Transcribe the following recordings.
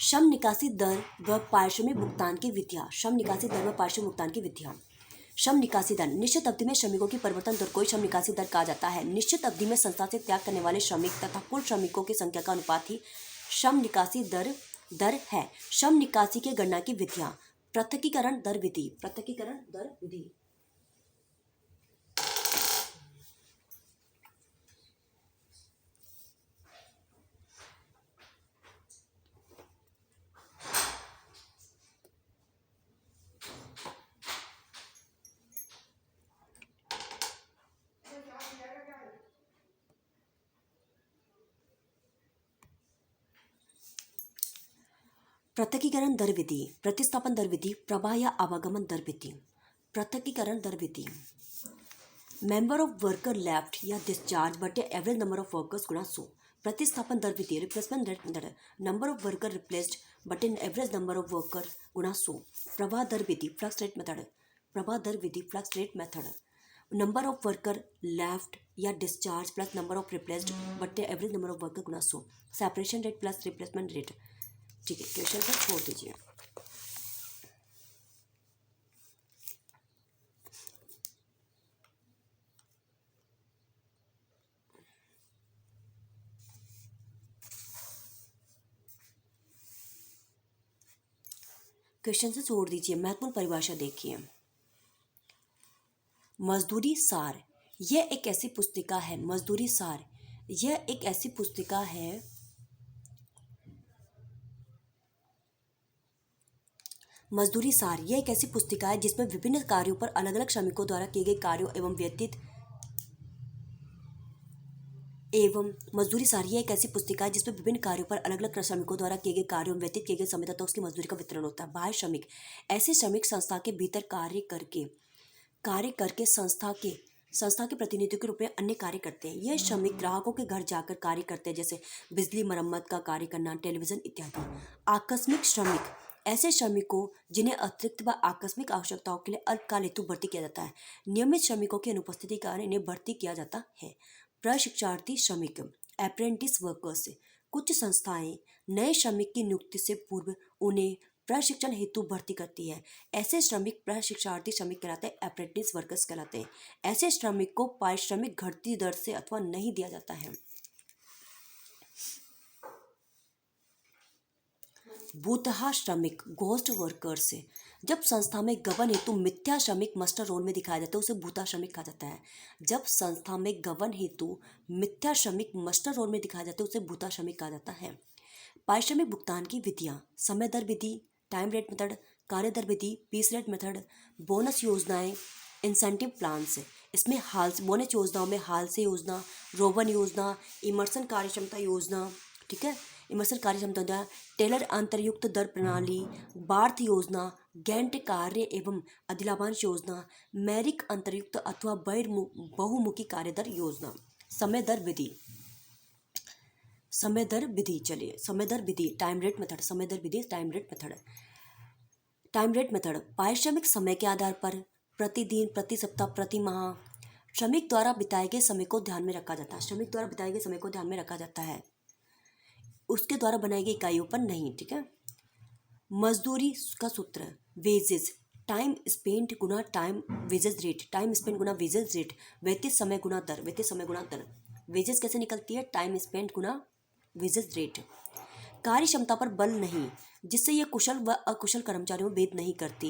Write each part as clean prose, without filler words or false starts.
श्रम निकासी दर व पारिश्रमिक भुगतान की विधियाँ। श्रम निकासी दर व पारिश्रमिक भुगतान की विधियाँ। श्रम निकासी दर निश्चित अवधि में श्रमिकों की परिवर्तन दर को श्रम निकासी दर कहा जाता है। निश्चित अवधि में संस्था से त्याग करने वाले श्रमिक तथा कुल श्रमिकों की संख्या का अनुपात ही श्रम निकासी दर है। श्रम निकासी की गणना की विधियाँ। पृथकीकरण दर विधि। पृथकीकरण दर विधि। पृथकीकरण दर विधि, प्रतिस्थापन दर विधि, प्रवाह या आवागमन दर विधि। पृथकीकरण दर विधि। मेंबर ऑफ वर्कर लेफ्ट या डिस्चार्ज बटे एवरेज नंबर ऑफ वर्कर्स गुणा 100। प्रतिस्थापन दर विधि, replacement rate method, number of worker replaced बटे एवरेज नंबर ऑफ वर्कर गुणा 100। प्रवाह दर विधि, फ्लक्स रेट मेथड। प्रवाह दर विधि, flux rate method. Number of worker left या discharge plus number of replaced बटे एवरेज नंबर ऑफ वर्कर गुणा 100। Separation rate plus replacement rate. ठीक है, क्वेश्चन को छोड़ दीजिए। क्वेश्चन से छोड़ दीजिए। महत्वपूर्ण परिभाषा देखिए। मजदूरी सार, यह एक ऐसी पुस्तिका है। मजदूरी सार, यह एक ऐसी पुस्तिका है मजदूरी सार यह एक ऐसी पुस्तिका है जिसमें विभिन्न कार्यों पर अलग अलग श्रमिकों द्वारा किए गए कार्यों मजदूरी सार यह एक ऐसी पुस्तिका है जिसमें विभिन्न कार्यों पर अलग अलग श्रमिकों द्वारा किए गए कार्यों में व्यतीत किए गए समय तथा उसकी मजदूरी का वितरण होता है। बाह्य श्रमिक, ऐसे श्रमिक संस्था के भीतर कार्य करके संस्था के प्रतिनिधि के रूप में अन्य कार्य करते हैं। यह श्रमिक ग्राहकों के घर जाकर कार्य करते हैं, जैसे बिजली मरम्मत का कार्य करना, टेलीविजन इत्यादि। आकस्मिक श्रमिक, ऐसे श्रमिकों जिन्हें अतिरिक्त व आकस्मिक आवश्यकताओं के लिए अल्पकाल हेतु भर्ती किया जाता है। नियमित श्रमिकों की अनुपस्थिति के कारण इन्हें भर्ती किया जाता है। प्रशिक्षणार्थी श्रमिक, अप्रेंटिस वर्कर्स, कुछ संस्थाएं नए श्रमिक की नियुक्ति से पूर्व उन्हें प्रशिक्षण हेतु भर्ती करती है। ऐसे श्रमिक प्रशिक्षणार्थी श्रमिक कहलाते हैं, अप्रेंटिस वर्कर्स कहलाते हैं। ऐसे श्रमिक को पारिश्रमिक घटती दर से अथवा नहीं दिया जाता है। भूतहा श्रमिक, घोस्ट वर्कर्स, जब संस्था में गबन हेतु मिथ्या श्रमिक मास्टर रोल में दिखाया जाता है उसे भूतहा श्रमिक कहा जाता है। जब संस्था में गबन हेतु मिथ्या श्रमिक मास्टर रोल में दिखाया जाता है उसे भूतहा श्रमिक कहा जाता है। पारिश्रमिक भुगतान की विधियाँ। समय दर विधि, टाइम रेट मेथड, कार्य दर विधि, पीस रेट मेथड, बोनस योजनाएं, इंसेंटिव प्लान्स। इसमें बोनस योजनाओं में हाल से योजना, रोवन योजना, इमर्सन कार्यक्षमता योजना, ठीक है, इमर्सन कार्यक्षमता योजना, टेलर अंतरयुक्त दर प्रणाली, बार्थ योजना, गैंट कार्य एवं अधिलाभांश योजना, मैरिक अंतरयुक्त अथवा बहुमुखी कार्य दर योजना। समय दर विधि, चलिए समय दर विधि, टाइम रेट मेथड, समय दर विधि, time rate method. Time rate method, पारिश्रमिक समय के आधार पर प्रतिदिन, प्रति सप्ताह, प्रति माह श्रमिक द्वारा बिताए गए समय को ध्यान में रखा जाता है। श्रमिक द्वारा बिताए गए समय को ध्यान में रखा जाता है, उसके द्वारा बनाई गई इकाइयों पर नहीं, ठीक है। मजदूरी का सूत्र, वेजेस, टाइम स्पेंट गुना time wages rate, time spent गुना वेजेस रेट, व्यतीत समय गुना दर, व्यतीत समय गुना दर। वेजेस कैसे निकलती है? टाइम स्पेंट गुना वेजेस रेट। कार्य क्षमता पर बल नहीं, जिससे यह कुशल व अकुशल कर्मचारियों में भेद नहीं करती।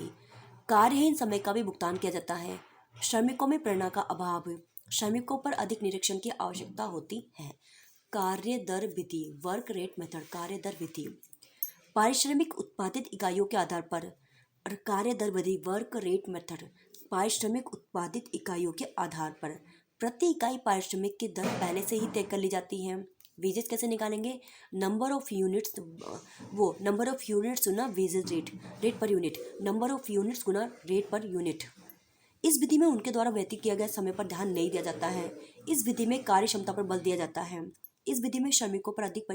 कार्यहीन समय का भी भुगतान किया जाता है। श्रमिकों में प्रेरणा का अभाव, श्रमिकों पर अधिक निरीक्षण की आवश्यकता होती है। कार्य दर विधि, वर्क रेट मेथड, कार्य दर विधि। पारिश्रमिक उत्पादित इकाइयों के आधार पर, कार्य दर विधि, वर्क रेट मेथड। पारिश्रमिक उत्पादित इकाइयों के आधार पर प्रति इकाई पारिश्रमिक की दर पहले से ही तय कर ली जाती है। वेजेस कैसे निकालेंगे? Number of units Guna wages rate, rate per unit, number of units Guna rate per unit. इस विधि में उनके द्वारा व्यतीत किया गया समय पर ध्यान नहीं दिया जाता है। इस विधि में कार्य क्षमता पर बल दिया जाता है। इस विधि में श्रमिकों पर अधिक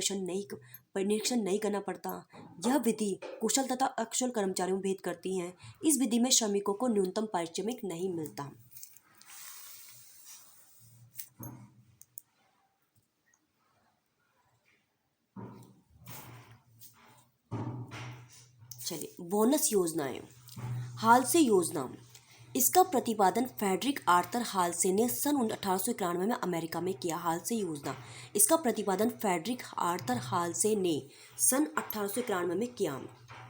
निरीक्षण नहीं करना पड़ता। यह विधि कुशल तथा अकुशल कर्मचारियों में भेद करती है। इस विधि में श्रमिकों को न्यूनतम पारिश्रमिक नहीं मिलता। चलिए, बोनस योजनाएं। हाल्से योजना, इसका प्रतिपादन फ्रेडरिक आर्थर हाल्से ने सन 1891 में अमेरिका में किया। हाल्से योजना, इसका प्रतिपादन फ्रेडरिक आर्थर हाल्से ने सन 1891 में किया।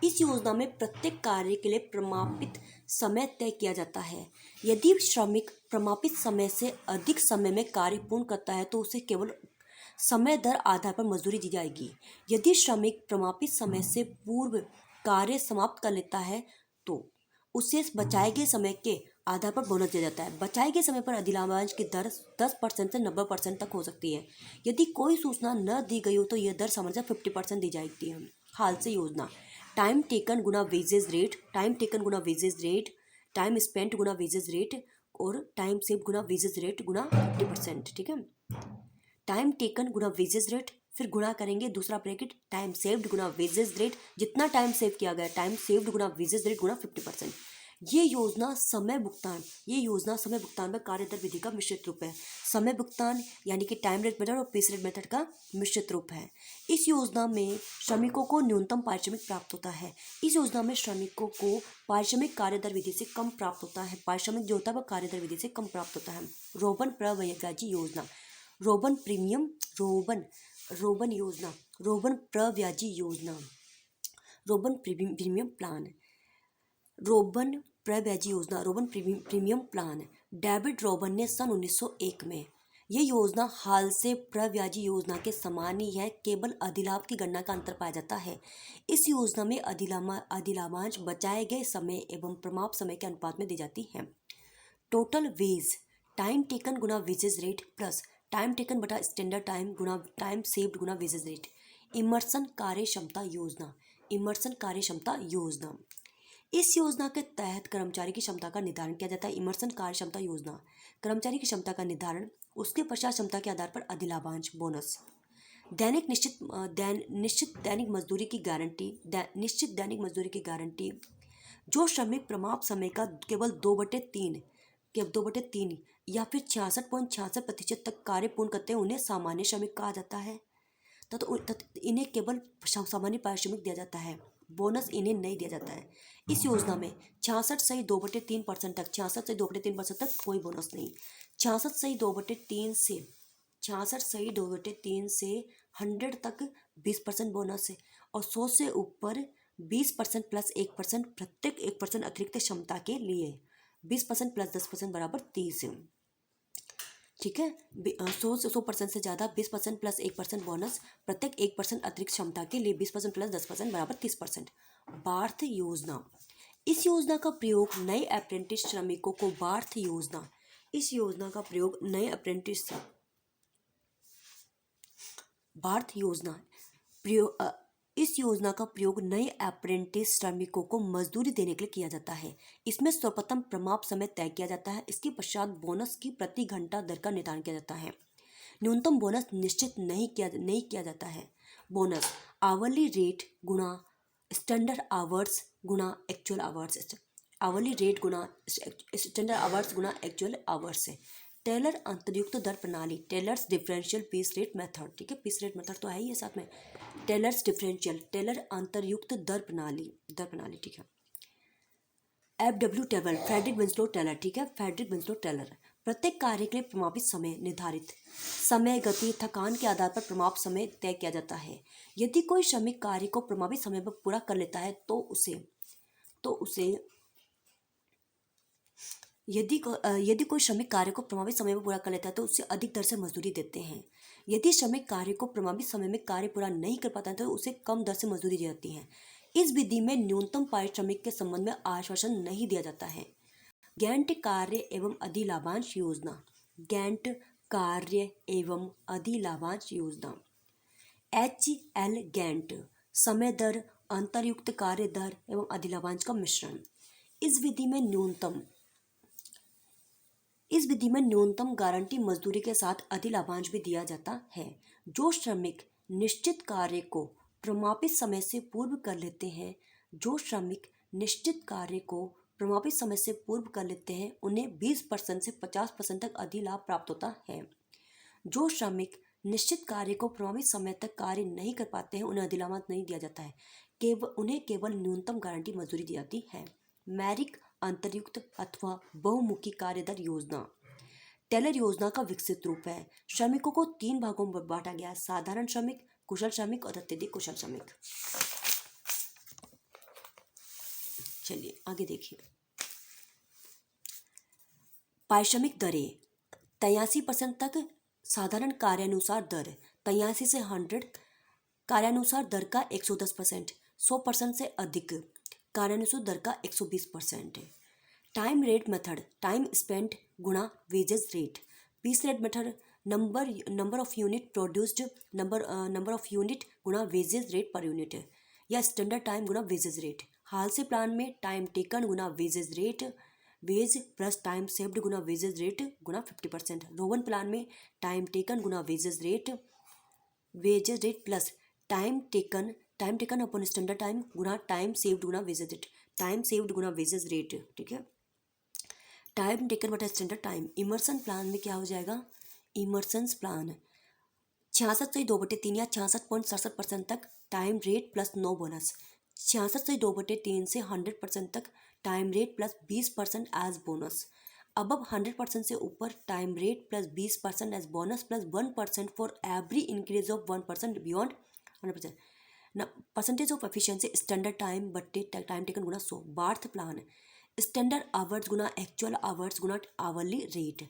इस योजना में प्रत्येक कार्य के लिए प्रमापित समय तय किया जाता है। यदि श्रमिक प्रमापित समय से अधिक समय में कार्य पूर्ण करता है तो उसे केवल समय दर आधार पर मजदूरी दी जाएगी। यदि श्रमिक प्रमापित समय से पूर्व कार्य समाप्त कर लेता है तो उसे बचाए गए समय के आधार पर बोनस दिया जाता है। बचाए गए समय पर अधिलाभांश की दर 10% से 90% तक हो सकती है। यदि कोई सूचना न दी गई हो तो यह दर सामान्यतः 50% दी जाती है। हाल्से योजना, टाइम टेकन गुना वेजेस रेट, टाइम टेकन गुना वेजेस रेट, टाइम स्पेंट गुना वेजेस रेट और टाइम सेव गुना वेजेस रेट गुना 50%। ठीक है, टाइम टेकन गुना वेजेस रेट, फिर गुणा करेंगे दूसरा ब्रैकेट टाइम सेव्ड गुना वेजेस रेट, जितना टाइम सेव किया गया टाइम सेव्ड गुना वेजेस रेट गुना 50%। ये योजना समय भुगतान में कार्य दर विधि का मिश्रित रूप है। समय भुगतान यानी कि टाइम रेट मेथड और पीस रेट मेथड का मिश्रित रूप है। इस योजना में श्रमिकों को न्यूनतम पारिश्रमिक प्राप्त होता है। इस योजना में श्रमिकों को पारिश्रमिक कार्य दर विधि से कम प्राप्त होता है। पारिश्रमिक जो होता है वह कार्य दर विधि से कम प्राप्त होता है। रोबन प्रव्याजी योजना, रोबन प्रीमियम रोबन योजना, रोबन प्रव्याजी योजना, रोबन प्रीमियम प्लान, रोबन प्रव्याजी योजना, Rowan premium plan. David Rowan ने सन 1901 में, यह योजना हाल से प्रव्याजी योजना के समान ही है, केवल अधिलाभ की गणना का अंतर पाया जाता है। इस योजना में अधिलाभांश बचाए गए समय एवं प्रमाप समय के अनुपात में दी जाती है। टोटल वेज, टाइम टेकन गुना wages rate plus time taken बटा स्टैंडर्ड टाइम गुना टाइम सेव्ड गुना वेजेस रेट। इमर्सन कार्य क्षमता योजना, इमर्सन कार्य क्षमता योजना, इस योजना के तहत कर्मचारी की क्षमता का निर्धारण किया जाता है। इमर्सन कार्य क्षमता योजना, कर्मचारी की क्षमता का निर्धारण, उसके पश्चात क्षमता के आधार पर अधिलाभांश बोनस। निश्चित दैनिक मजदूरी की गारंटी, निश्चित दैनिक मजदूरी की गारंटी। जो श्रमिक प्रमाप समय का केवल 2/3 या फिर 66.66% तक कार्य पूर्ण करते हैं उन्हें सामान्य श्रमिक कहा जाता है तथा इन्हें केवल सामान्य पारिश्रमिक दिया जाता है, बोनस इन्हें नहीं दिया जाता है। इस योजना में 66.2% तक 66.2% तक कोई बोनस नहीं। 66.2% से 100 तक 20% बोनस है और 100 से ऊपर 20% प्लस 1% प्रत्येक 1% अतिरिक्त क्षमता के लिए। 20% प्लस 10% बराबर 30। ठीक है, 100% से ज़्यादा 20% प्लस 1% बोनस प्रत्येक 1% अतिरिक्त क्षमता के लिए। 20% प्लस 10% बराबर 30%। बार्थ योजना, इस योजना का प्रयोग नए अप्रेंटिस श्रमिकों को बार्थ योजना, इस योजना का प्रयोग नए अप्रेंटिस बार्थ योजना प्रयोग इस योजना का प्रयोग नए अप्रेंटिस श्रमिकों को मजदूरी देने के लिए किया जाता है। इसमें सर्वप्रथम प्रमाप समय तय किया जाता है। इसके पश्चात बोनस की प्रति घंटा दर का निर्धारण किया जाता है। न्यूनतम बोनस निश्चित नहीं किया जाता है। बोनस आवरली रेट गुणा स्टैंडर्ड आवर्स गुणा एक्चुअल आवर्स, आवरली रेट गुणा स्टैंडर्ड आवर्स गुणा एक्चुअल आवर्स है। टेलर अंतर्युक्त दर प्रणाली, Taylor's differential piece rate method. ठीक है, पीस रेट मेथड तो है ही है साथ में। टेलर्स डिफरेंशियल, टेलर अंतर्युक्त दर प्रणाली। ठीक है। FW Taylor, Frederick Winslow Taylor. ठीक है, फ्रेडरिक विंस्लो टेलर। प्रत्येक कार्य के लिए प्रमापित समय निर्धारित समय, गति, थकान के आधार पर प्रमाप समय तय किया जाता है। यदि कोई श्रमिक कार्य को प्रमापित समय पर पूरा कर लेता है तो उसे यदि कोई श्रमिक कार्य को प्रभावित समय में पूरा कर लेता है तो उससे अधिक दर से मजदूरी देते हैं। यदि श्रमिक कार्य को प्रभावित समय में कार्य पूरा नहीं कर पाता है तो उसे कम दर से मजदूरी दी जाती है। इस विधि में न्यूनतम पारिश्रमिक के संबंध में आश्वासन नहीं दिया जाता है। गैंट कार्य एवं अधिलाभांश योजना, गैंट कार्य एवं अधिलाभांश योजना। HL गैंट, समय दर, अंतरयुक्त कार्य दर एवं अधिलाभांश का मिश्रण। इस विधि में न्यूनतम गारंटी मजदूरी के साथ अधिलाभांश भी दिया जाता है। जो श्रमिक निश्चित कार्य को प्रमापित समय से पूर्व कर लेते हैं उन्हें 20% से 50% तक अधिलाभ प्राप्त होता है। जो श्रमिक निश्चित कार्य को प्रभावित समय तक कार्य नहीं कर पाते हैं उन्हें अधिलाभ नहीं दिया जाता है। उन्हें केवल न्यूनतम गारंटी मजदूरी दी जाती है। मैरिक अंतर्युक्त अथवा बहुमुखी कार्यदर योजना टेलर योजना का विकसित रूप है। श्रमिकों को 3 भागों में बांटा गया है: साधारण श्रमिक, कुशल श्रमिक और अत्यधिक कुशल श्रमिक। चलिए आगे देखिए। पारिश्रमिक दरें 83% तक साधारण कार्यानुसार दर 83 से 100, कार्यानुसार दर का 110%, 100% से अधिक कार्यानुसार दर का 120%। Time rate method time spent गुणा wages rate. Piece rate method number of unit produced number of unit गुणा वेजेस रेट पर यूनिट या स्टैंडर्ड टाइम गुणा wages rate. Halsey plan में टाइम टेकन गुणा wages rate, wage plus time saved गुना wages rate गुना 50%। Rowan plan में time taken गुना wages rate plus time taken upon standard time गुना time saved गुना wages rate, time saved गुना wages rate. ठीक है, टाइम टेकन बटा स्टैंडर्ड टाइम। इमर्सन प्लान में क्या हो जाएगा? इमर्सन्स प्लान 66/2/3 या 66.67% तक टाइम रेट प्लस 9 बोनस। 66/2/3 से 100% तक time rate plus 20% as bonus. अब 100% से ऊपर time rate plus 20% as bonus plus 1% for every increase of 1% beyond 100%। Percentage of efficiency standard time बट्टे टाइम टेकन गुना 100। बार्थ प्लान स्टैंडर्ड आवर्स गुना actual hours गुना hourly rate.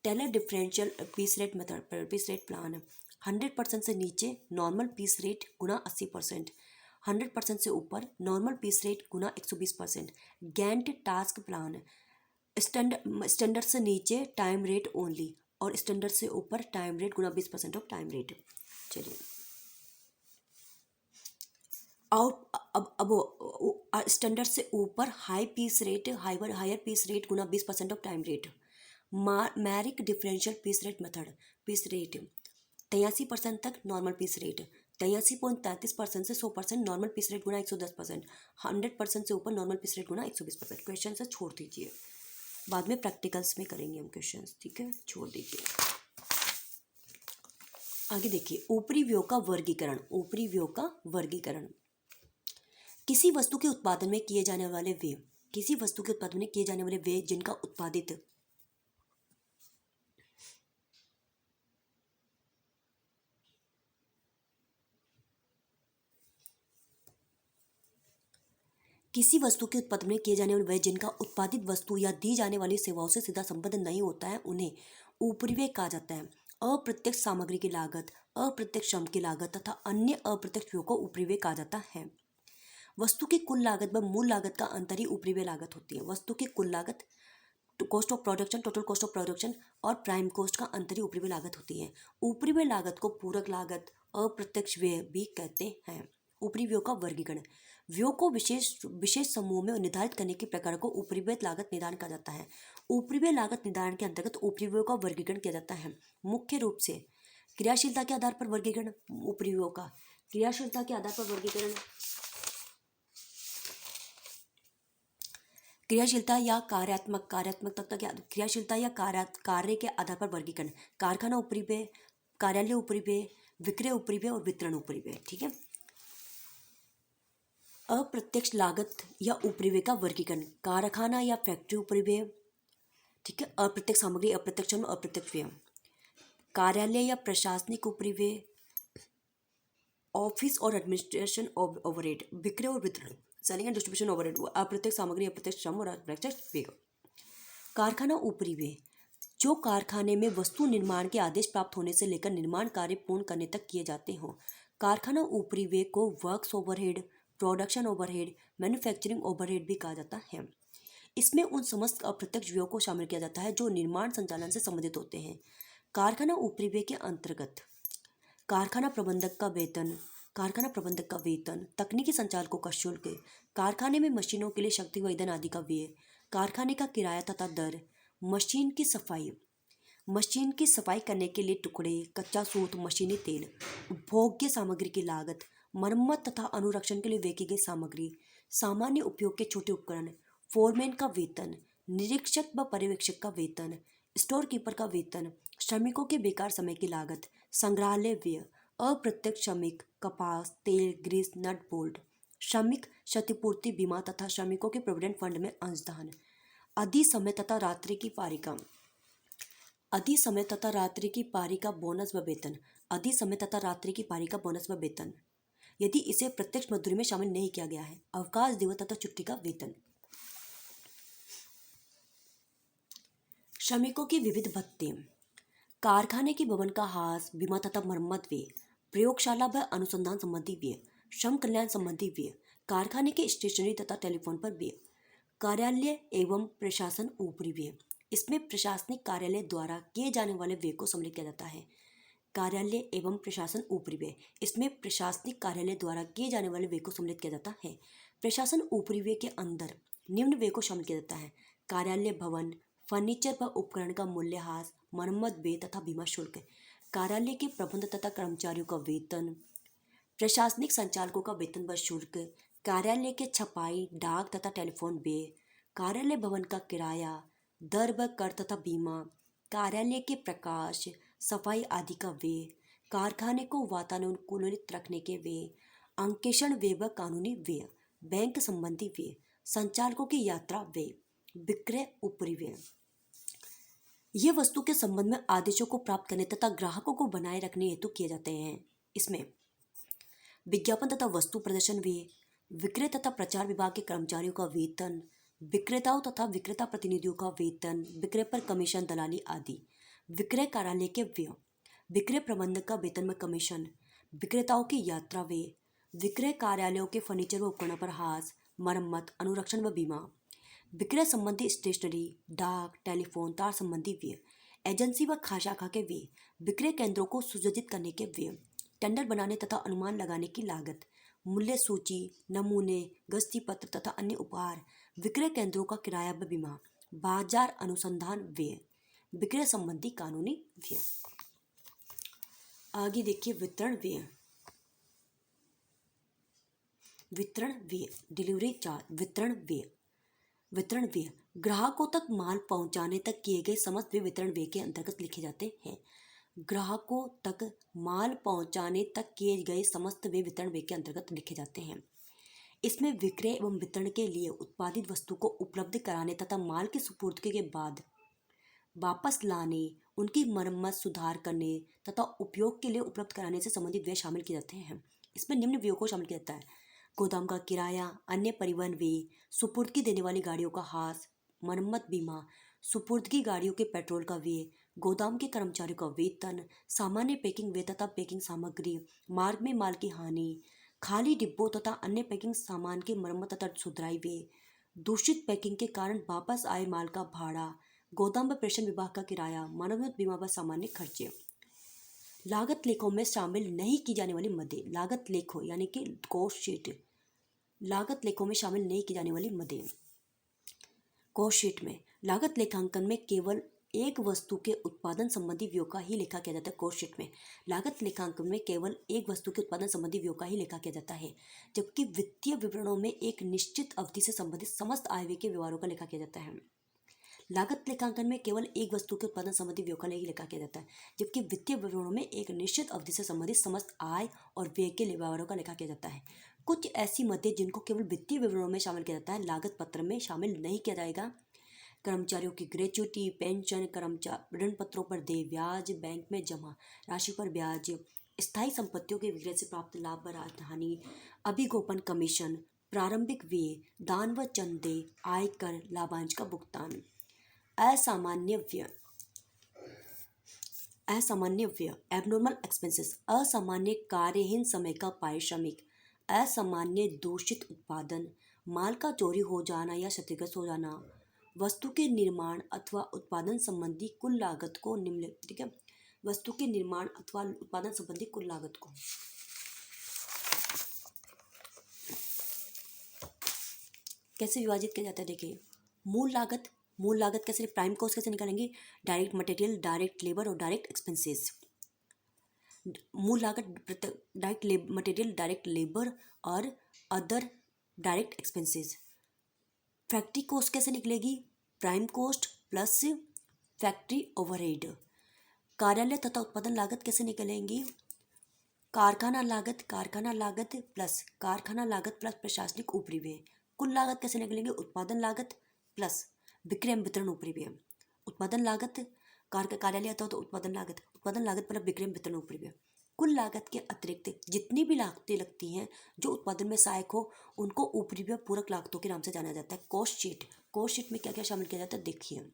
Taylor differential piece rate method piece rate plan 100% से नीचे normal piece rate गुना 80%, 100% से ऊपर normal piece rate गुना 120%। Gantt task plan standard से नीचे टाइम रेट ओनली और स्टैंडर्ड से ऊपर टाइम रेट गुना 20% ऑफ टाइम रेट। चलिए अब स्टैंडर्ड से ऊपर हायर पीस रेट गुना 20% of time rate. Merrick differential piece rate method piece rate 83% तक नॉर्मल पीस रेट, 83.33% से 100% नॉर्मल पीस रेट गुना 110%, 100% से ऊपर नॉर्मल पीस रेट गुना 120%। क्वेश्चन से छोड़ दीजिए, बाद में प्रैक्टिकल्स में करेंगे हम क्वेश्चन। ठीक है, छोड़ दीजिए। आगे देखिए, ऊपरी व्यय का वर्गीकरण। ऊपरी व्यय का वर्गीकरण किसी वस्तु के उत्पादन में किए जाने वाले व्यय, किसी वस्तु के उत्पादन में किए जाने वाले व्यय जिनका उत्पादित किसी वस्तु के उत्पादन में किए जाने वाले व्यय जिनका उत्पादित वस्तु या दी जाने वाली सेवाओं से सीधा संबंध नहीं होता है उन्हें उपरिव्यय कहा जाता है। अप्रत्यक्ष सामग्री की लागत, अप्रत्यक्ष श्रम की लागत तथा अन्य अप्रत्यक्ष व्ययों को उपरिव्यय कहा जाता है। वस्तु की कुल लागत व मूल लागत का अंतर ही उपरिव्यय लागत होती है। वस्तु की कुल लागत cost of production, total cost of production और प्राइम कॉस्ट का अंतर ही उपरिव्यय लागत होती है। उपरिव्यय लागत को पूरक लागत, अप्रत्यक्ष व्यय भी कहते हैं। उपरिव्यय का वर्गीकरण व्यय को विशेष समूह में निर्धारित करने के प्रकार को उपरिव्यय लागत निर्धारण कहा जाता है। उपरिव्यय लागत निर्धारण के अंतर्गत उपरिव्यय का वर्गीकरण किया जाता है। मुख्य रूप से क्रियाशीलता के आधार पर वर्गीकरण। उपरिव्यय का क्रियाशीलता के आधार पर वर्गीकरण, क्रियाशीलता या कार्यात्मकता के क्रियाशीलता या कार्य के आधार पर वर्गीकरण। कारखाना उपरिव्यय, कार्यालय उपरिव्यय, विक्रय उपरिव्यय और वितरण उपरिव्यय। ठीक है, अप्रत्यक्ष लागत या उपरिव्यय का वर्गीकरण। कारखाना या फैक्ट्री उपरिव्यय। ठीक है, अप्रत्यक्ष सामग्री, अप्रत्यक्ष श्रम, अप्रत्यक्ष व्यय। कार्यालय या प्रशासनिक उपरिव्यय, ऑफिस और एडमिनिस्ट्रेशन ओवरहेड। विक्रय और वितरण, सेलिंग एंड डिस्ट्रीब्यूशन ओवरहेड, अप्रत्यक्ष सामग्री, अप्रत्यक्ष श्रम और अप्रत्यक्ष व्यय। कारखाना उपरिव्यय जो कारखाने में वस्तु निर्माण के आदेश प्राप्त होने से लेकर निर्माण कार्य पूर्ण करने तक किए जाते हों। कारखाना उपरिव्यय को works overhead, production overhead, manufacturing overhead भी कहा जाता है। इसमें उन समस्त अप्रत्यक्ष व्ययों को शामिल किया जाता है जो निर्माण संचालन से संबंधित होते हैं। कारखाना उपरिव्यय के अंतर्गत कारखाना प्रबंधक का वेतन, तकनीकी संचालकों का शुल्क, कारखाने में मशीनों के लिए शक्ति व ईंधन आदि का व्यय, कारखाने का किराया तथा दर, मशीन की सफाई करने के लिए टुकड़े, कच्चा सूत, मशीनी तेल, भोग्य सामग्री की लागत, मरम्मत तथा अनुरक्षण के लिए व्यय की गई सामग्री, सामान्य उपयोग के छोटे उपकरण, फोरमैन का वेतन, निरीक्षक व पर्यवेक्षक का वेतन, स्टोर कीपर का वेतन, श्रमिकों के बेकार समय की लागत, संग्रहालय व्यय, अप्रत्यक्ष श्रमिक, कपास, तेल, ग्रीस, नट बोल्ट, श्रमिक क्षतिपूर्ति बीमा तथा श्रमिकों के प्रोविडेंट फंड में अंशदान। अधि समय तथा रात्रि की पारी का अधि समय तथा रात्रि की पारी का बोनस व वेतन। अधि समय तथा रात्रि की पारी का बोनस व वेतन यदि इसे प्रत्यक्ष मजदूरी में शामिल नहीं किया गया है। अवकाश दिवस तथा छुट्टी का वेतन। श्रमिकों की विविध भत्ते। कारखाने के भवन का हास, बीमा तथा मरम्मत व्यय, प्रयोगशाला व अनुसंधान संबंधी व्यय, श्रम कल्याण संबंधी व्यय, कारखाने के स्टेशनरी तथा टेलीफोन पर व्यय, कार्यालय एवं प्रशासन ऊपरी व्यय। इसमें प्रशासनिक कार्यालय द्वारा किए जाने वाले व्यय को सम्मिलित किया जाता है। कार्यालय एवं प्रशासन ऊपरी व्यय। इसमें प्रशासनिक कार्यालय द्वारा किए जाने वाले व्यय को सम्मिलित किया जाता है। प्रशासन ऊपरी व्यय के अंदर निम्न व्यय को शामिल किया जाता है। कार्यालय भवन, फर्नीचर व उपकरण का मूल्यह्रास, मरम्मत व्यय तथा बीमा शुल्क, कार्यालय के प्रबंध तथा कर्मचारियों का वेतन, प्रशासनिक संचालकों का वेतन व शुल्क, कार्यालय के छपाई, डाक तथा टेलीफोन व्यय, कार्यालय भवन का किराया, दर व कर तथा बीमा, कार्यालय के प्रकाश, सफाई आदि का व्यय, कारखाने को वातानुकूलित रखने के व्यय, अंकेक्षण व्यय व कानूनी व्यय, बैंक संबंधी व्यय, संचालकों की यात्रा व्यय, विक्रय ऊपरी व्यय। ये वस्तु के संबंध में आदेशों को प्राप्त करने तथा ग्राहकों को बनाए रखने हेतु किए जाते हैं। इसमें विज्ञापन तथा वस्तु प्रदर्शन व्यय, विक्रय तथा प्रचार विभाग के कर्मचारियों का वेतन, विक्रेताओं तथा विक्रेता प्रतिनिधियों का वेतन, विक्रय पर कमीशन, दलाली आदि, विक्रय कार्यालय के व्यय, विक्रय प्रबंधक का वेतन में कमीशन, विक्रेताओं की यात्रा व्यय, विक्रय कार्यालयों के फर्नीचर व उपकरणों पर हास, मरम्मत, अनुरक्षण व बीमा, विक्रय संबंधी स्टेशनरी, डाक, टेलीफोन, तार संबंधी व्यय, एजेंसी व शाखा के व्यय, विक्रय केंद्रों को सुसज्जित करने के व्यय, टेंडर बनाने तथा अनुमान लगाने की लागत, मूल्य सूची, नमूने, गस्ती पत्र तथा अन्य उपहार, विक्रय केंद्रों का किराया व बीमा, बाजार अनुसंधान व्यय, विक्रय संबंधी कानूनी व्यय। आगे देखिए वितरण व्यय। वितरण व्यय, डिलीवरी चार्ज, वितरण व्यय। वितरण व्यय ग्राहकों तक माल पहुंचाने तक किए गए समस्त व्यय वितरण व्यय के अंतर्गत लिखे जाते हैं। ग्राहकों तक माल पहुंचाने तक किए गए समस्त व्यय वितरण व्यय के अंतर्गत लिखे जाते हैं। इसमें विक्रय एवं वितरण के लिए उत्पादित वस्तु को उपलब्ध कराने तथा माल की सुपुर्दगी के बाद वापस लाने, उनकी मरम्मत, सुधार करने तथा उपयोग के लिए उपलब्ध कराने से संबंधित व्यय शामिल किए जाते हैं। इसमें निम्न व्ययों को शामिल किया जाता है। गोदाम का किराया, अन्य परिवहन व्यय, सुपुर्दगी देने वाली गाड़ियों का हास, मरम्मत बीमा, सुपुर्दगी गाड़ियों के पेट्रोल का व्यय, गोदाम के कर्मचारियों का वेतन, सामान्य पैकिंग व्यय तथा पैकिंग सामग्री, मार्ग में माल की हानि, खाली डिब्बों तथा अन्य पैकिंग सामान की मरम्मत तथा सुधराई व्यय, दूषित पैकिंग के कारण वापस आए माल का भाड़ा, गोदाम व प्रेषण विभाग का किराया, मरम्मत बीमा व सामान्य खर्चे। लागत लेखों में शामिल नहीं की जाने वाली मदें। लागत लेखों यानी कि कॉस्ट शीट, लागत लेखों में शामिल नहीं की जाने वाली मदें। कॉस्ट शीट में लागत लेखांकन में केवल एक वस्तु के उत्पादन संबंधी व्ययों का ही लेखा किया जाता है। कॉस्ट शीट में लागत लेखांकन में केवल एक वस्तु के उत्पादन संबंधी व्ययों का ही लेखा किया जाता है, जबकि वित्तीय विवरणों में एक निश्चित अवधि से संबंधित समस्त आय व्यय के व्यवहारों का लेखा किया जाता है। लागत लेखांकन में केवल एक वस्तु के उत्पादन संबंधी व्ययों का ही लेखा किया जाता है, जबकि वित्तीय विवरणों में एक निश्चित अवधि से संबंधित समस्त आय और व्यय के व्यवहारों का लेखा किया जाता है। कुछ ऐसी मदें जिनको केवल वित्तीय विवरणों में शामिल किया जाता है, लागत पत्र में शामिल नहीं किया जाएगा। कर्मचारियों की ग्रेच्युटी, पेंशन, कर्मचारी ऋण पत्रों पर देय ब्याज, बैंक में जमा राशि पर ब्याज, स्थायी संपत्तियों के विक्रय से प्राप्त लाभ व हानि, अभिगोपन कमीशन, प्रारंभिक व्यय, दान व चंदे, आयकर, लाभांश का भुगतान। असामान्य व्यय। असामान्य व्यय, एबनॉर्मल एक्सपेंसेस, असामान्य कार्यहीन समय का पारिश्रमिक, असामान्य दूषित उत्पादन, माल का चोरी हो जाना या क्षतिग्रस्त हो जाना, वस्तु के निर्माण अथवा उत्पादन संबंधी कुल लागत को निम्नलिखित, ठीक है, वस्तु के निर्माण अथवा उत्पादन संबंधी कुल लागत को कैसे विभाजित किया जाता है। देखिए मूल लागत, मूल लागत कैसे, प्राइम कॉस्ट कैसे निकालेंगे, डायरेक्ट मटेरियल, डायरेक्ट लेबर और डायरेक्ट एक्सपेंसेस। मूल लागत डायरेक्ट मटेरियल, डायरेक्ट लेबर और other direct expenses. Factory cost कैसे निकलेगी, prime cost plus factory overhead. कार्यालय तथा उत्पादन लागत कैसे निकलेंगी, कारखाना लागत प्लस प्रशासनिक ऊपरी व्यय। कुल लागत कैसे निकलेंगे? उत्पादन लागत प्लस विक्रय एवं वितरण ऊपरी व्यय। उत्पादन लागत कार्यालय आता हो तो उत्पादन लागत प्लस विक्रय एवं वितरण ऊपरी व्यय। कुल लागत के अतिरिक्त जितनी भी लागतें लगती हैं जो उत्पादन में सहायक हो उनको ऊपरी व्यय पूरक लागतों के नाम से जाना जाता है। कॉस्ट शीट में क्या क्या शामिल किया जाता है देखिए।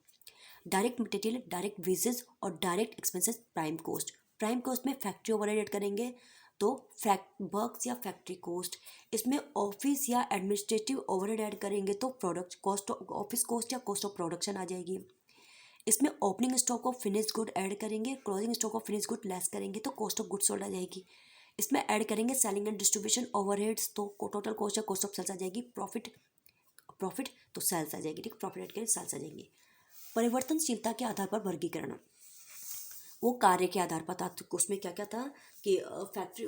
डायरेक्ट मटेरियल, डायरेक्ट वेजेस और direct expenses prime cost. Prime cost में फैक्ट्री ओवरहेड ऐड करेंगे तो वर्क्स या फैक्ट्री कॉस्ट। इसमें ऑफिस या एडमिनिस्ट्रेटिव ओवरहेड ऐड करेंगे तो प्रोडक्ट कॉस्ट, ऑफिस कॉस्ट या कॉस्ट ऑफ प्रोडक्शन आ जाएगी। इसमें opening stock of finish good add करेंगे, closing stock of finish good less करेंगे तो कॉस्ट ऑफ गुड सोल्ड आ जाएगी। इसमें ऐड करेंगे सेलिंग एंड डिस्ट्रीब्यूशन ओवरहेड्स तो टोटल कॉस्ट या कॉस्ट ऑफ सेल्स आ जाएगी। प्रॉफिट तो सेल्स आ जाएगी, ठीक, प्रॉफिट ऐड करें सेल्स आ जाएंगी। परिवर्तनशीलता के आधार पर वर्गीकरण, वो कार्य के आधार पर था। तो उसमें क्या क्या था कि फैक्ट्री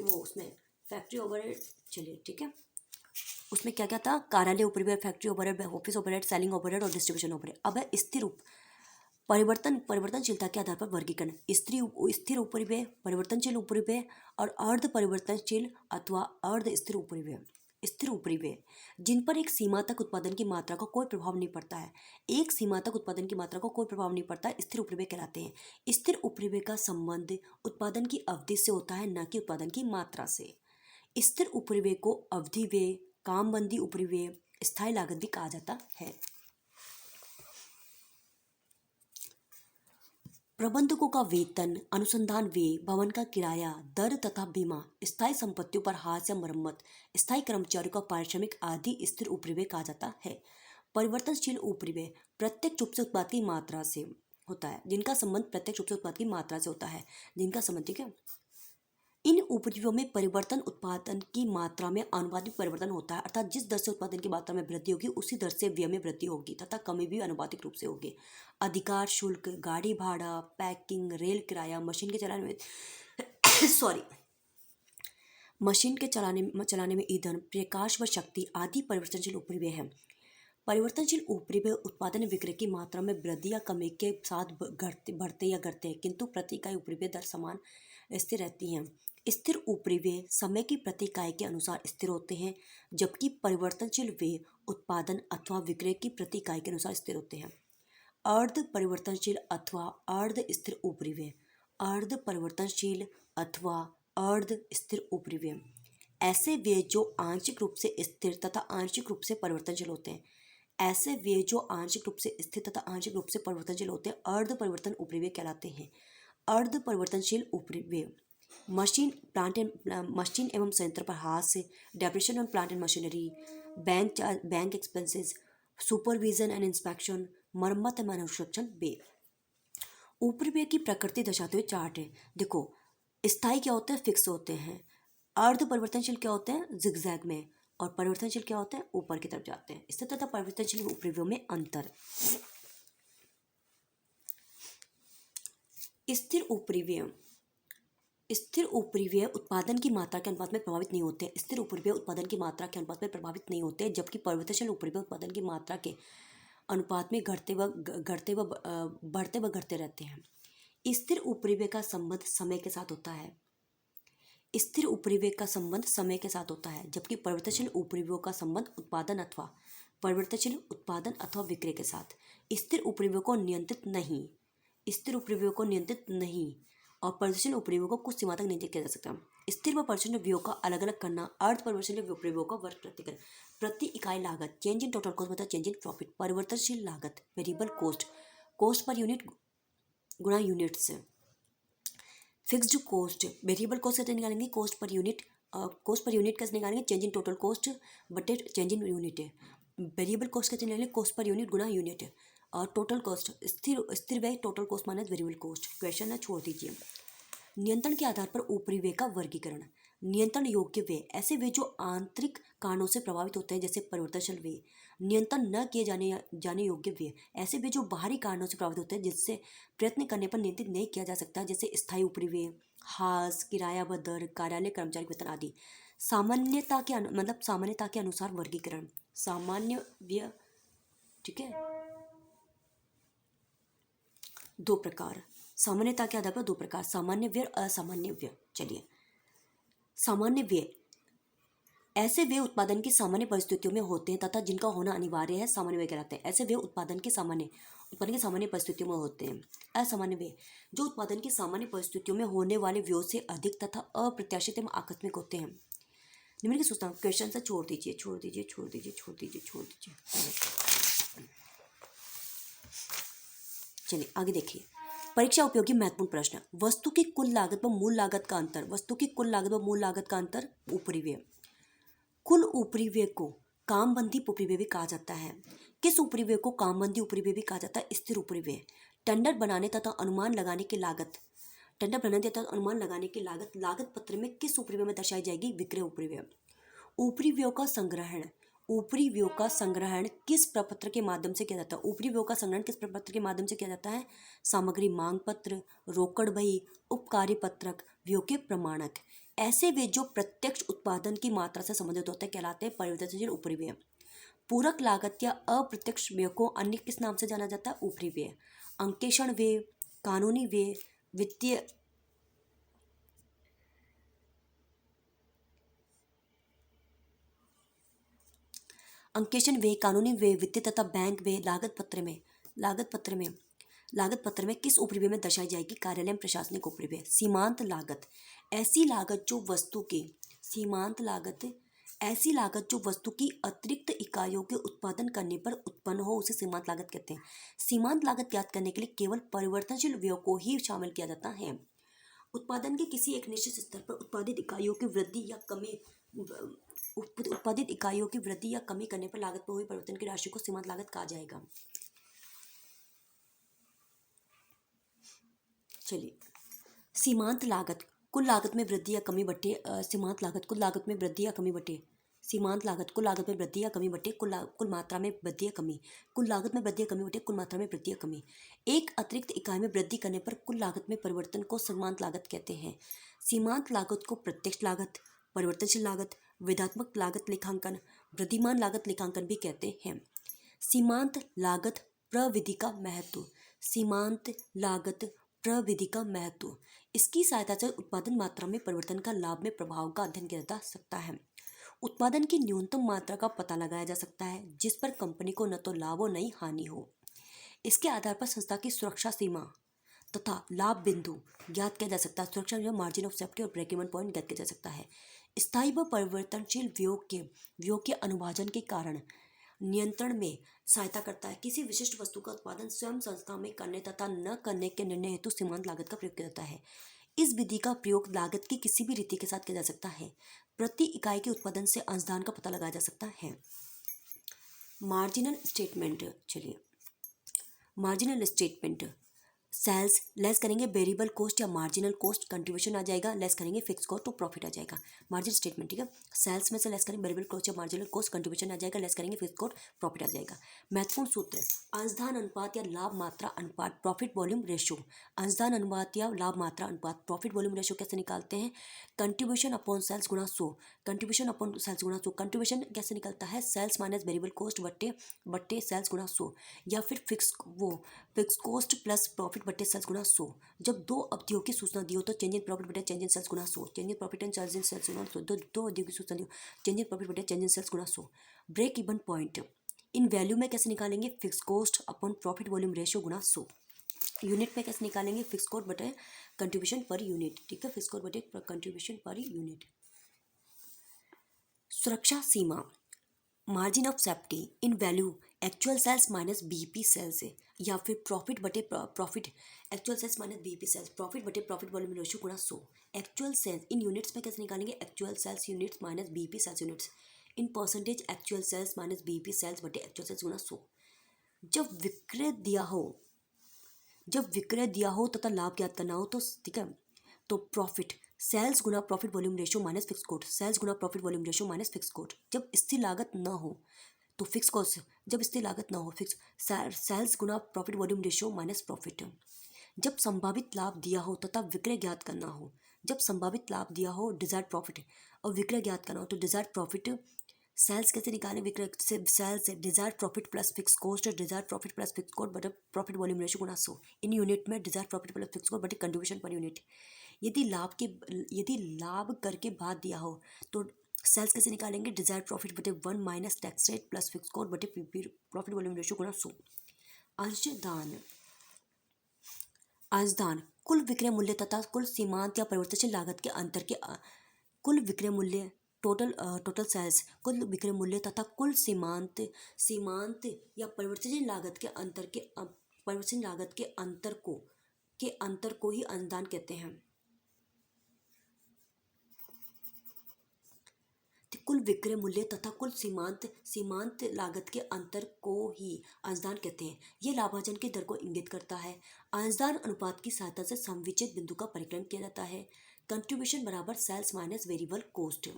ओवरहेड, चलिए ठीक है, उसमें क्या क्या था? कार्यालय उपरिव्यय, factory overhead, office overhead, selling overhead और डिस्ट्रीब्यूशन ओवरहेड। अब है परिवर्तनशीलता के आधार पर वर्गीकरण। स्थिर उपरिव्यय, परिवर्तनशील उपरिव्यय और अर्ध परिवर्तनशील अथवा अर्ध स्थिर उपरिव्यय। स्थिर उपरिव्यय जिन पर एक सीमा तक उत्पादन की मात्रा का कोई प्रभाव नहीं पड़ता है, एक सीमा तक उत्पादन की मात्रा को कोई प्रभाव नहीं पड़ता है, स्थिर उपरिव्यय कहलाते हैं। स्थिर उपरिव्यय का संबंध उत्पादन की अवधि से होता है, न कि उत्पादन की मात्रा से। स्थिर उपरिव्यय को अवधि व्यय, कामबंदी उपरिव्यय, स्थायी लागत भी कहा जाता है। प्रबंधकों का वेतन, अनुसंधान व्यय, भवन का किराया, दर तथा बीमा, स्थायी संपत्तियों पर हास या मरम्मत, स्थायी कर्मचारियों का पारिश्रमिक आदि स्थिर उपरिव्यय कहा जाता है। परिवर्तनशील उपरिव्यय प्रत्यक्ष रूप से उत्पाद की मात्रा से होता है, जिनका संबंध प्रत्यक्ष रूप से उत्पाद की मात्रा से होता है, जिनका संबंध, ठीक है। इन उपरिव्ययों में परिवर्तन उत्पादन की मात्रा में आनुपातिक परिवर्तन होता है, अर्थात जिस दर से उत्पादन की मात्रा में वृद्धि होगी उसी दर से व्यय में वृद्धि होगी तथा कमी भी आनुपातिक रूप से होगी। अधिकार शुल्क, गाड़ी भाड़ा, पैकिंग, रेल किराया, मशीन के चलाने में चलाने में ईंधन, प्रकाश व शक्ति आदि परिवर्तनशील उपरिव्यय है। परिवर्तनशील उपरिव्यय उत्पादन विक्रय की मात्रा में वृद्धि या कमी के साथ बढ़ते या घटते हैं, किंतु प्रति इकाई उपरिव्यय दर समान स्थिर रहती हैं। स्थिर उपरिव्यय समय की प्रति इकाई के अनुसार स्थिर होते हैं, जबकि परिवर्तनशील व्यय उत्पादन अथवा विक्रय की प्रति इकाई के अनुसार स्थिर होते हैं। अर्ध परिवर्तनशील अथवा अर्ध स्थिर उपरिव्यय। अर्ध परिवर्तनशील अथवा अर्ध स्थिर उपरिव्यय ऐसे व्यय जो आंशिक रूप से स्थिर तथा आंशिक रूप से परिवर्तनशील होते हैं। ऐसे व्यय जो आंशिक रूप से स्थिर तथा आंशिक रूप से परिवर्तनशील होते हैं अर्ध परिवर्तन उपरिव्यय कहलाते हैं। अर्ध परिवर्तनशील उपरिव्यय मशीन एवं संयंत्र पर हाथ, depreciation on plant and machinery, bank expenses, supervision and inspection, मरम्मत एवं अनुरक्षण व्यय। उपरिव्यय की प्रकृति दर्शाते हुए चार्ट है। देखो, स्थायी क्या होते हैं? फिक्स होते हैं। अर्ध परिवर्तनशील क्या होते हैं? जिगजैग में। और परिवर्तनशील क्या होते हैं? ऊपर की तरफ जाते हैं। स्थिर तथा परिवर्तनशील उपरिव्ययों में अंतर। स्थिर उपरिव्यय उत्पादन की मात्रा के अनुपात में प्रभावित नहीं होते। स्थिर उपरिव्यय उत्पादन की मात्रा के अनुपात में प्रभावित नहीं होते, जबकि परिवर्तनशील उपरिव्यय उत्पादन की मात्रा के अनुपात में बढ़ते व घटते रहते हैं। स्थिर उपरिव्यय का संबंध समय के साथ होता है। स्थिर उपरिव्यय का संबंध समय के साथ होता है, जबकि परिवर्तनशील उपरिव्ययों का संबंध उत्पादन अथवा विक्रय के साथ। स्थिर उपरिव्ययों को नियंत्रित नहीं और परिवर्तनशील उपरिव्ययों को कुछ सीमा तक नियंत्रित किया जा सकता है। स्थिर व परिवर्तनशील व्ययों का अलग अलग करना। अर्ध परिवर्तनशील उपरिव्ययों का वर्ग प्रतिकरण। प्रति इकाई लागत, चेंज इन टोटल कॉस्ट मतलब चेंज इन प्रॉफिट। परिवर्तनशील लागत, वेरिएबल कॉस्ट पर यूनिट गुणा यूनिट से। फिक्स्ड कॉस्ट, वेरिएबल कॉस्ट कैसे निकालेंगे? कॉस्ट पर यूनिट कैसे निकालेंगे? चेंज इन टोटल कॉस्ट बटे चेंज इन यूनिट है। वेरिएबल कॉस्ट कैसे निकालेंगे? कॉस्ट पर यूनिट गुणा यूनिट है। और टोटल कॉस्ट, स्थिर व्यय total cost minus variable cost. Question है, छोड़ दीजिए। नियंत्रण के आधार पर उपरिव्यय का वर्गीकरण। नियंत्रण योग्य व्यय ऐसे व्यय जो आंतरिक कारणों से प्रभावित होते हैं, जैसे परिवर्तनशील व्यय। नियंत्रण न किए जाने योग्य व्यय ऐसे व्यय जो बाहरी कारणों से प्रभावित होते हैं, जिससे प्रयत्न करने पर नियंत्रित नहीं किया जा सकता, जैसे स्थायी उपरिव्यय, हास, किराया व दर, कार्यालय कर्मचारी वेतन आदि। सामान्यता के अनुसार वर्गीकरण। सामान्य व्यय, ठीक है, दो प्रकार। सामान्यता के आधार पर दो प्रकार, सामान्य व्यय और असामान्य व्यय। चलिए, सामान्य व्यय ऐसे व्यय उत्पादन की सामान्य परिस्थितियों में होते हैं तथा जिनका होना अनिवार्य है, सामान्य व्यय कहलाते हैं। ऐसे व्यय उत्पादन की सामान्य परिस्थितियों में होते हैं। असामान्य व्यय जो उत्पादन की सामान्य परिस्थितियों में होने वाले व्ययों से अधिक तथा अप्रत्याशित एवं आकस्मिक होते हैं। निम्न की सूचना क्वेश्चन से छोड़ दीजिए। चलिए आगे देखिए। परीक्षा उपयोगी महत्वपूर्ण प्रश्न। वस्तु की कुल लागत व मूल लागत का अंतर। ऊपरी व्यय। कुल ऊपरी व्यय को कामबंदी ऊपरी व्यय भी कहा जाता है। किस ऊपरी व्यय को कामबंदी ऊपरी व्यय भी कहा जाता है? स्थिर ऊपरी व्यय। टेंडर बनाने तथा अनुमान लगाने की लागत लागत पत्र में किस ऊपरी व्यय में दर्शाई जाएगी? विक्रय ऊपरी व्यय। ऊपरी व्ययों का संग्रहण किस प्रपत्र के माध्यम से किया जाता है? ऊपरी व्ययों का संग्रहण किस प्रपत्र के माध्यम से किया जाता है? सामग्री मांग पत्र, रोकड़ बही, उपकार्य पत्रक, व्ययों के प्रमाणक। ऐसे व्यय जो प्रत्यक्ष उत्पादन की मात्रा से संबंधित होते हैं कहलाते हैं परिवर्तनशील ऊपरी व्यय। पूरक लागत या अप्रत्यक्ष व्यय को अन्य किस नाम से जाना जाता है? ऊपरी व्यय। अंकेक्षण व्यय, कानूनी व्यय, वित्तीय अंकेक्षण व्यय, कानूनी व्यय, वित्तीय तथा बैंक व्यय लागत पत्र में किस ऊपरी व्यय में दर्शाई जाएगी? कार्यालय में प्रशासनिक ऊपरी व्यय। सीमांत लागत ऐसी लागत जो वस्तु की अतिरिक्त इकाइयों के उत्पादन करने पर उत्पन्न हो, उसे सीमांत लागत कहते हैं। सीमांत लागत ज्ञात करने के लिए केवल परिवर्तनशील व्ययों को ही शामिल किया जाता है। उत्पादन के किसी एक निश्चित स्तर पर उत्पादित इकाइयों की वृद्धि या कमी करने पर लागत में हुई परिवर्तन की राशि को सीमांत लागत कहा जाएगा। चलिए, सीमांत लागत कुल लागत में वृद्धि या कमी बटे कुल लागत में वृद्धि या कमी बटे कुल मात्रा में वृद्धि या कमी। कुल लागत में वृद्धि या कमी बटे कुल मात्रा में वृद्धि या कमी। एक अतिरिक्त इकाई में वृद्धि करने पर कुल लागत में परिवर्तन को सीमांत लागत कहते हैं। सीमांत लागत को प्रत्यक्ष लागत, परिवर्तनशील लागत, विधात्मक लागत लेखांकन, वृद्धिमान लागत लेखांकन भी कहते हैं। सीमांत लागत प्रविधि का महत्व। इसकी सहायता से उत्पादन मात्रा में परिवर्तन का लाभ में प्रभाव का अध्ययन किया जा सकता है। उत्पादन की न्यूनतम मात्रा का पता लगाया जा सकता है जिस पर कंपनी को न तो लाभ और न ही हानि हो। इसके आधार पर संस्था की सुरक्षा सीमा तथा लाभ बिंदु ज्ञात किया जा सकता है। सुरक्षा मार्जिन ऑफ सेफ्टी और ब्रेक इवन पॉइंट ज्ञात किया जा सकता है। स्थायी व परिवर्तनशील व्ययों के अनुभाजन के कारण नियंत्रण में सहायता करता है। किसी विशिष्ट वस्तु का उत्पादन स्वयं संस्था में करने तथा न करने के निर्णय हेतु सीमांत लागत का प्रयोग किया जाता है। इस विधि का प्रयोग लागत की किसी भी रीति के साथ किया जा सकता है। प्रति इकाई के उत्पादन से अंशदान का पता लगाया जा सकता है। मार्जिनल स्टेटमेंट सेल्स लेस करेंगे वेरिएबल कॉस्ट या मार्जिनल कॉस्ट, कंट्रीब्यूशन आ जाएगा, लेस करेंगे फिक्स कॉस्ट तो प्रॉफिट आ जाएगा। मार्जिन स्टेटमेंट, ठीक है। सेल्स में से लेस करेंगे वेरिएबल कॉस्ट या मार्जिनल कॉस्ट, कंट्रीब्यूशन आ जाएगा, लेस करेंगे फिक्स कॉस्ट, प्रॉफिट आ जाएगा। महत्वपूर्ण सूत्र अंशदान अनुपात या लाभ मात्रा अनुपात, प्रॉफिट वॉल्यूम रेशियो। अंशदान अनुपात या लाभ मात्रा अनुपात, प्रॉफिट वॉल्यूम रेशियो कैसे निकालते हैं? कंट्रीब्यूशन अपॉन सेल्स गुणा 100। कंट्रीब्यूशन कैसे निकलता है? सेल्स माइनस वेरिएबल कॉस्ट बट्टे सेल्स गुणा 100, या फिर फिक्स कॉस्ट प्लस प्रॉफिट बटे सेल्स गुणा 100। जब दो अवधियों की सूचना दी हो तो चेंज इन प्रॉफिट बटे चेंज इन सेल्स गुणा 100। Change in profit and change in sales गुणा 100। दो अवधियों की सूचना दी हो, चेंज इन प्रॉफिट बटे चेंज इन सेल्स गुणा 100। Break even point in value में कैसे निकालेंगे? Fix cost upon profit volume ratio गुणा 100। यूनिट में कैसे निकालेंगे? फिक्स कॉस्ट बटे कंट्रीब्यूशन पर यूनिट, ठीक है। फिक्स कॉस्ट बटे कंट्रीब्यूशन पर यूनिट। सुरक्षा सीमा margin of safety in value actual sales minus BEP sales है, या फिर प्रॉफिट बटे profit actual sales minus BEP sales, profit बटे प्रॉफिट वॉल्यूम रेशियो गुणा 100। एक्चुअल सेल्स इन यूनिट्स में कैसे निकालेंगे? Actual sales units minus BEP sales units in percentage actual sales minus BEP sales बटे एक्चुअल सेल्स गुणा 100। जब विक्रय दिया हो तथा लाभ ज्ञात करना हो तो, ठीक है, तो प्रॉफिट सेल्स गुना profit volume ratio minus fix cost, sales गुना profit volume ratio minus fix cost. जब स्थिर लागत न हो तो फिक्स कॉस्ट, जब स्थिर लागत न हो फिक्स सेल्स गुना profit volume ratio minus profit. जब संभावित लाभ दिया हो तथा विक्रय ज्ञात करना हो, जब संभावित लाभ दिया हो डिजायर्ड प्रॉफिट और विक्रय ज्ञात करना हो तो डिजायर्ड प्रॉफिट सेल्स कैसे निकालें? विक्रय से sales desired profit plus fix cost, desired profit plus fix cost बटे प्रॉफिट वॉल्यूम रेशियो गुणा 100। इन यूनिट में desired profit plus fix cost बटे कंट्रीब्यूशन पर यूनिट। यदि लाभ कर के बाद दिया हो तो सेल्स कैसे निकालेंगे? डिजायर्ड प्रॉफिट बटे 1 minus tax rate plus fix cost बटे पीपी प्रॉफिट वॉल्यूम रेशियो गुणा 100। अंशदान कुल विक्रय मूल्य तथा कुल सीमांत या परिवर्तनशील लागत के अंतर के कुल विक्रय मूल्य टोटल सेल्स कुल विक्रय मूल्य तथा कुल सीमांत या परिवर्तनशील लागत के अंतर को ही अंशदान कहते हैं। कुल विक्रय मूल्य तथा कुल सीमांत लागत के अंतर को ही अंशदान कहते हैं। यह लाभार्जन की दर को इंगित करता है। अंशदान अनुपात की सहायता से समविच्छेद बिंदु का परिकलन किया जाता है। कंट्रीब्यूशन बराबर सेल्स माइनस वेरिएबल कॉस्ट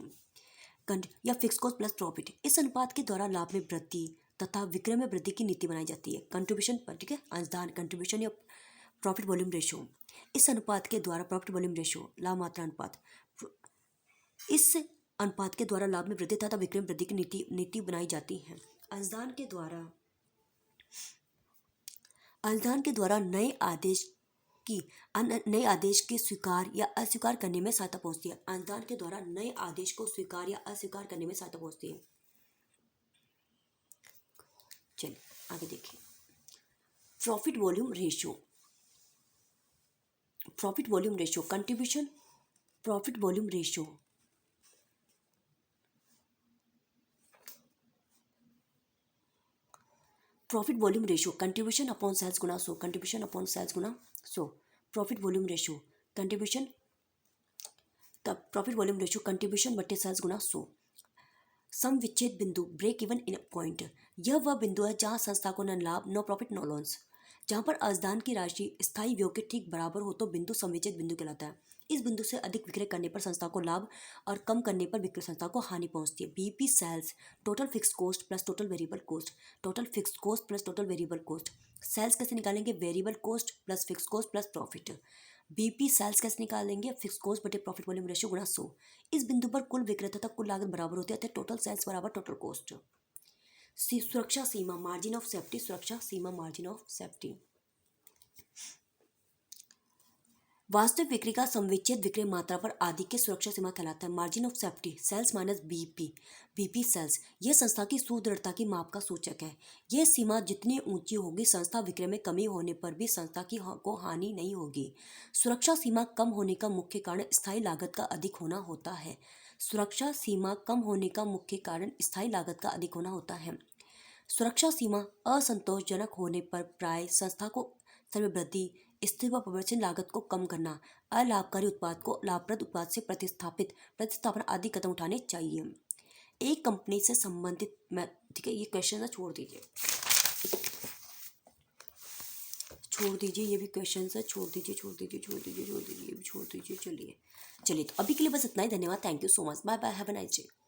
या फिक्स कॉस्ट प्लस प्रॉफिट। इस अनुपात के द्वारा लाभ में वृद्धि तथा विक्रय में वृद्धि की नीति बनाई जाती है। कंट्रीब्यूशन पर, ठीक है, अंशदान कंट्रीब्यूशन या प्रॉफिट वॉल्यूम रेशियो। इस अनुपात के द्वारा प्रॉफिट वॉल्यूम रेशियो लाभ मात्रा अनुपात, इस अनुपात के द्वारा लाभ में वृद्धि तथा विक्रय में वृद्धि की नीति बनाई जाती है। अंशदान के द्वारा नए आदेश के स्वीकार या अस्वीकार करने में सहायता पहुंचती है। अंशदान के द्वारा नए आदेश को स्वीकार या अस्वीकार करने में सहायता पहुंचती है। चलिए आगे देखिए। Profit volume ratio contribution profit volume ratio contribution upon sales गुना 100 प्रॉफिट वॉल्यूम रेशियो कंट्रीब्यूशन बटे सेल्स गुना 100। सम विच्छेद बिंदु ब्रेक इवन इन पॉइंट, यह वह बिंदु है जहां संस्था को न लाभ नो प्रॉफिट नो लॉस। जहां पर अंशदान की राशि स्थायी व्यय के ठीक बराबर हो तो बिंदु समविच्छेद बिंदु कहलाता है। इस बिंदु से अधिक विक्रय करने पर संस्था को लाभ और कम करने पर विक्रय संस्था को हानि पहुंचती है। BP sales total fix cost plus total variable cost. Sales कैसे निकालेंगे? Variable cost plus fix cost plus profit. BP sales कैसे निकालेंगे? फिक्स कॉस्ट बटे प्रॉफिट वॉल्यूम रेशियो गुणा 100। इस बिंदु पर कुल विक्रय तथा कुल लागत बराबर होती है अतः टोटल सेल्स बराबर टोटल कॉस्ट। सुरक्षा सीमा मार्जिन ऑफ सेफ्टी। वास्तविक बिक्री का समविच्छेद विक्रय मात्रा पर आधिक्य सुरक्षा सीमा कहलाता है। Margin of safety sales minus BP sales, यह संस्था की सुदृढ़ता की माप का सूचक है। यह सीमा जितनी ऊंची होगी संस्था विक्रय में कमी होने पर भी संस्था को हानि नहीं होगी। सुरक्षा सीमा कम होने का मुख्य कारण स्थायी लागत का अधिक होना होता है। सुरक्षा सीमा असंतोषजनक होने पर प्राय संस्था को स्तर में वृद्धि, स्थिर व परिवर्तनशील लागत को कम करना, अलाभकारी उत्पाद को लाभप्रद उत्पाद से प्रतिस्थापन आदि कदम उठाने चाहिए। एक कंपनी से संबंधित ठीक है, ये क्वेश्चन छोड़ दीजिए, ये भी क्वेश्चन है, छोड़ दीजिए, ये भी छोड़ दीजिए। चलिए तो अभी के लिए बस इतना ही। धन्यवाद, thank you so much, bye bye, have a nice day.